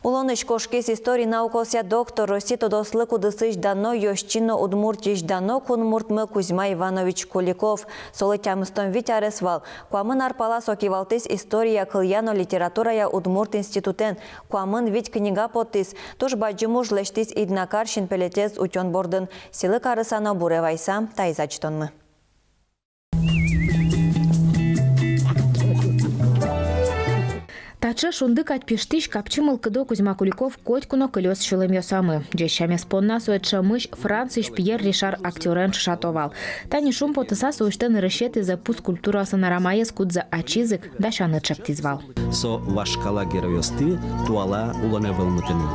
Улоныш кошкес истории наукося доктор Росито дослыку дысыш дано йощино удмуртиш дано кунмуртмы Кузьма Иванович Куликов. Солытямыстон витяресвал. Куамын арпала сокивалтыс история кыльяно литературая удмурт институтен. Куамын вить книга потыс. Туш баджимуж лештис иднакаршин пелетез утен бордын. Силы карысана буревайса тайзачтонмы. Таче шундык атпиштиш капчымыл кыдо Кузьма Куликов котькуно кылёс шылым йосамы. Жещаме спонна суэтше мыш Франциш Пьер Ришар актерен шатовал. Тани шум потыса суэштен рышеты за пус культурасы нарамаес кудза ачизык да шаны чактизвал. Со вашкала героёсты туала улане вылмытыны.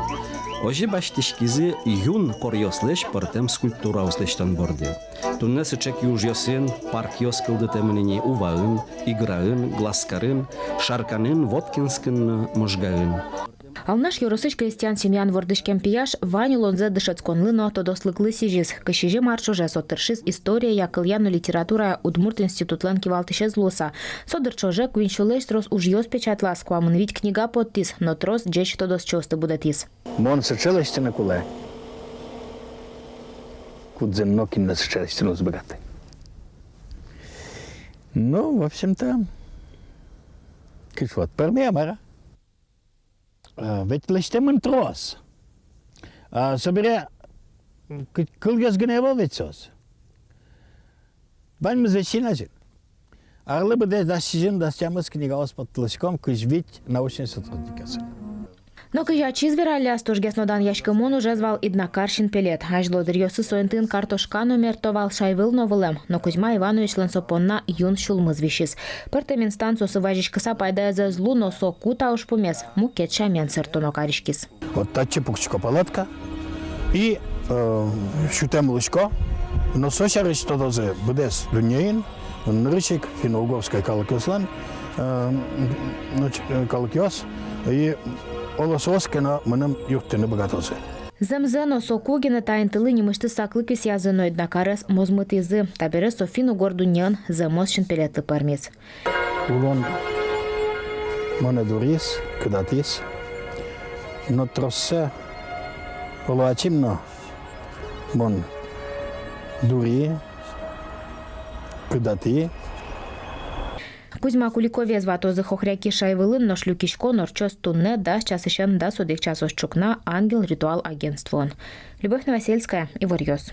Ожи баштишкизи юн корьослеш портем скульптура услештан борде. Туннесы чек юж йосен парк йос кылды темнени уваын, играын, гласкарын, шарканын, воткинскын, можгаын. Алнаш yorosыш крестьян семьян вордышкем пияш Ваню лонзе дышецконлыно тодослыклы сижиз. Кышиже маршуже сотыршиз история якыльяну литература Удмурт институтлен кивалтыше злоса. Содырчоже куинчулеш трос уж йос печатлас, куамын вить книга подтис, но трос джеч тодос чосты будатис. Мон сочелище на куле. Кудзен нокин на сочелище на узбагаты. Ну, в общем-то, кишвот пермемера. Ведь лещем трос. Собере кылгез гнево ведь Бань мы зачинажин. Арлы бы да сижен да стямыз книга оспод лышком кыжвить научный сотрудникасы. Но кыжа чизвераляс тожгеснодан яшкымон уже звал иднакаршин пелет. Ажло дырьосы соентын картошкану мертовал шайвыл новылем, но Кузьма Иванович лансопонна юн шулмыз Пыртым инстанцию сыважиш кыса пайда за злу, но со кута уж помес, мукет шамен сыртуно каришкис. Вот тачи пукчика палатка и шутем лышко, но сошарыш то дозе будес дунеин, нрычик финно-угорская калакёслан, калакёс и Олососкена мыным юхтыны богатосы. Земзено сокугина таинтылы немышты саклыкы сязыно иднакарес мозмытызы, табере софину горду нян замосшин пелетлы пармец. Улон монедурис, кыдатис, но троссе полуачимно мон дури, кыдати. Кузьма Куликове зватозы хохряки шайвылын, но шлюкишко норчос тунне да часышен да судик часос чукна ангел ритуал агентствон. Любовь Новосельская, Ивар Йос.